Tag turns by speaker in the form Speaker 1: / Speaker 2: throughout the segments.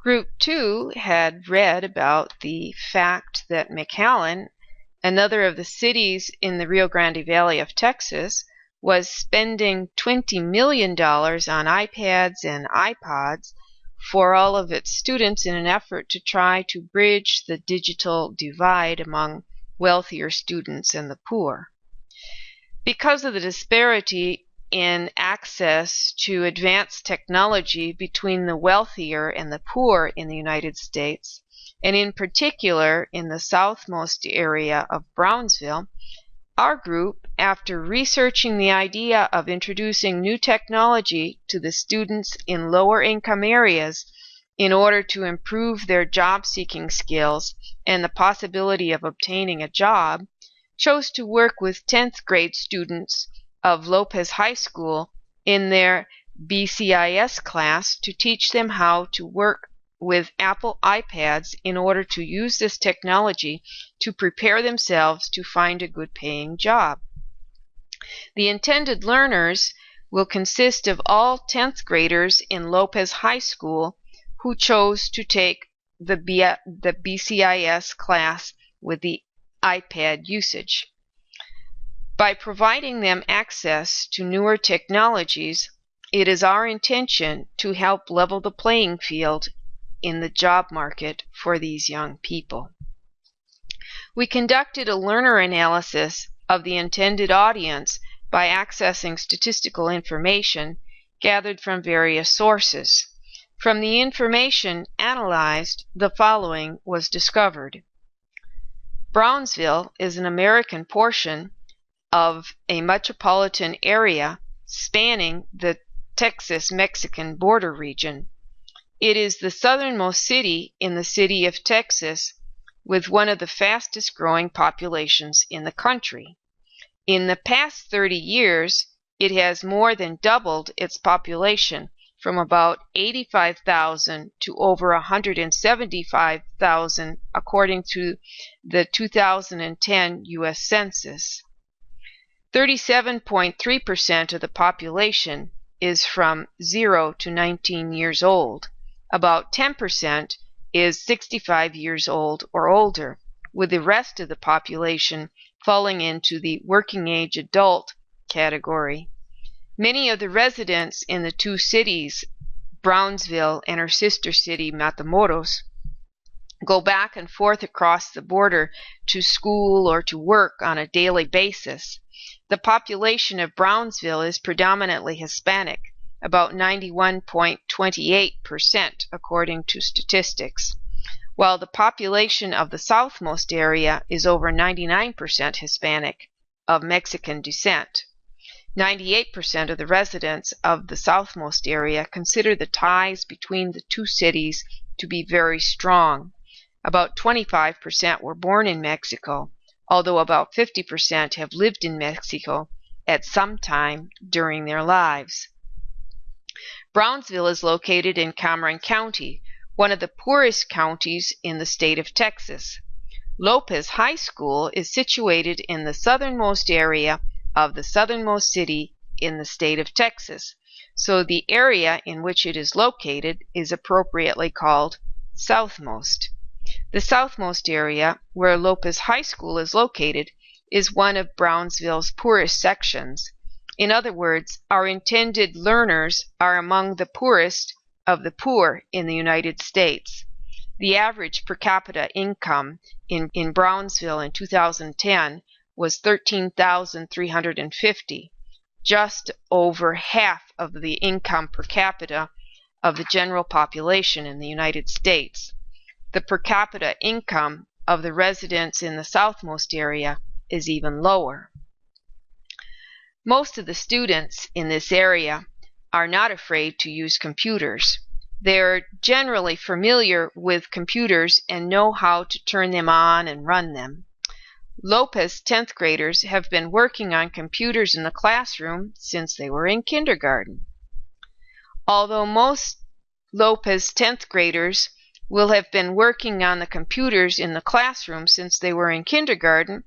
Speaker 1: Group 2 had read about the fact that McAllen, another of the cities in the Rio Grande Valley of Texas, was spending $20 million on iPads and iPods for all of its students in an effort to try to bridge the digital divide among wealthier students and the poor. Because of the disparity in access to advanced technology between the wealthier and the poor in the United States, and in particular in the southmost area of Brownsville, our group, after researching the idea of introducing new technology to the students in lower income areas in order to improve their job-seeking skills and the possibility of obtaining a job, chose to work with 10th grade students of Lopez High School in their BCIS class to teach them how to work with Apple iPads in order to use this technology to prepare themselves to find a good paying job. The intended learners will consist of all 10th graders in Lopez High School who chose to take the BCIS class with the iPad usage. By providing them access to newer technologies, it is our intention to help level the playing field in the job market for these young people. We conducted a learner analysis of the intended audience by accessing statistical information gathered from various sources. From the information analyzed, the following was discovered. Brownsville is an American portion of a metropolitan area spanning the Texas-Mexican border region. It is the southernmost city in the city of Texas, with one of the fastest growing populations in the country. In the past 30 years, it has more than doubled its population from about 85,000 to over 175,000 according to the 2010 U.S. Census. 37.3% of the population is from 0 to 19 years old. About 10% is 65 years old or older, with the rest of the population falling into the working age adult category. Many of the residents in the two cities, Brownsville and her sister city, Matamoros, go back and forth across the border to school or to work on a daily basis. The population of Brownsville is predominantly Hispanic, about 91.28% according to statistics, while the population of the southmost area is over 99% Hispanic of Mexican descent. 98% of the residents of the southmost area consider the ties between the two cities to be very strong. About 25% were born in Mexico, although about 50% have lived in Mexico at some time during their lives. Brownsville is located in Cameron County, one of the poorest counties in the state of Texas. Lopez High School is situated in the southernmost area of the southernmost city in the state of Texas, so the area in which it is located is appropriately called southmost. The southmost area, where Lopez High School is located, is one of Brownsville's poorest sections. In other words, our intended learners are among the poorest of the poor in the United States. The average per capita income in Brownsville in 2010 was $13,350, just over half of the income per capita of the general population in the United States. The per capita income of the residents in the southmost area is even lower. Most of the students in this area are not afraid to use computers. They are generally familiar with computers and know how to turn them on and run them. Lopez 10th graders have been working on computers in the classroom since they were in kindergarten. Although most Lopez 10th graders will have been working on the computers in the classroom since they were in kindergarten,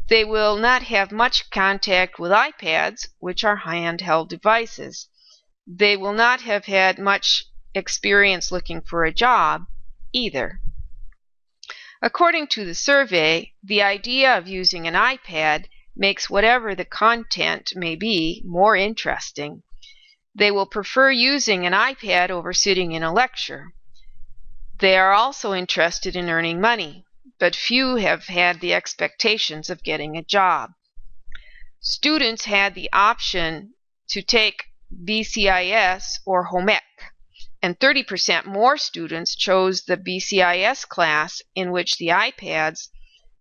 Speaker 1: they will not have much contact with iPads, which are handheld devices. They will not have had much experience looking for a job either. According to the survey, the idea of using an iPad makes whatever the content may be more interesting. They will prefer using an iPad over sitting in a lecture. They are also interested in earning money, but few have had the expectations of getting a job. Students had the option to take BCIS or home ec, and 30% more students chose the BCIS class, in which the iPads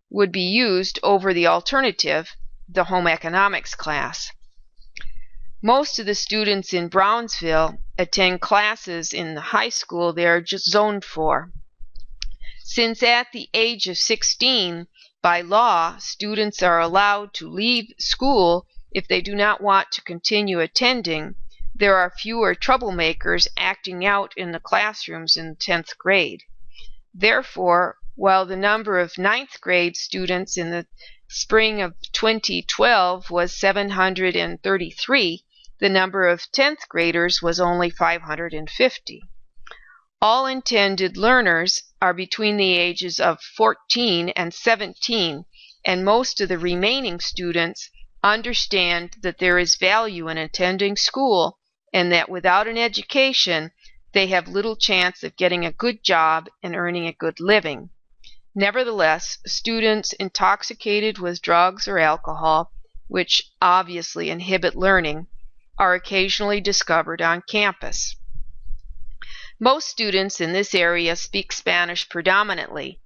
Speaker 1: would be used over the alternative, the home economics class. Most of the students in Brownsville attend classes in the high school they are just zoned for. Since at the age of 16, by law, students are allowed to leave school if they do not want to continue attending, there are fewer troublemakers acting out in the classrooms in 10th grade. Therefore, while the number of 9th grade students in the spring of 2012 was 733, the number of 10th graders was only 550. All intended learners are between the ages of 14 and 17, and most of the remaining students understand that there is value in attending school and that without an education, they have little chance of getting a good job and earning a good living. Nevertheless, students intoxicated with drugs or alcohol, which obviously inhibit learning, are occasionally discovered on campus. Most students in this area speak Spanish predominantly,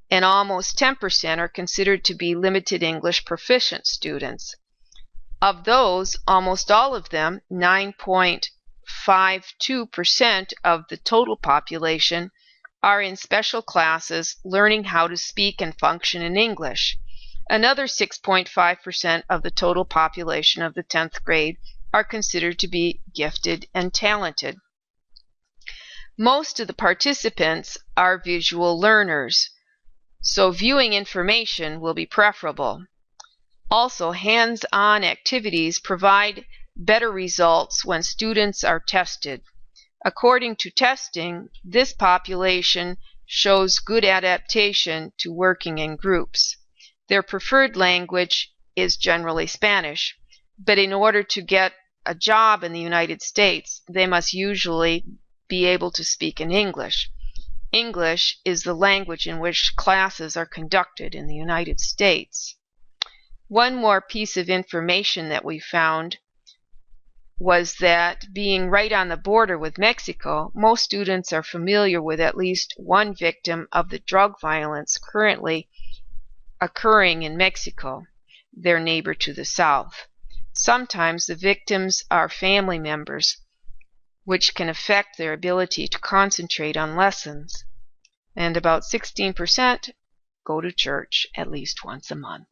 Speaker 1: and almost 10% are considered to be limited English proficient students. Of those, almost all of them, 9.52% of the total population, are in special classes learning how to speak and function in English. Another 6.5% of the total population of the 10th grade are considered to be gifted and talented. Most of the participants are visual learners, so viewing information will be preferable. Also, hands-on activities provide better results when students are tested. According to testing, this population shows good adaptation to working in groups. Their preferred language is generally Spanish, but in order to get a job in the United States, they must usually be able to speak in English. English is the language in which classes are conducted in the United States. One more piece of information that we found was that, being right on the border with Mexico, most students are familiar with at least one victim of the drug violence currently occurring in Mexico, their neighbor to the south. Sometimes the victims are family members, which can affect their ability to concentrate on lessons. And about 16% go to church at least once a month.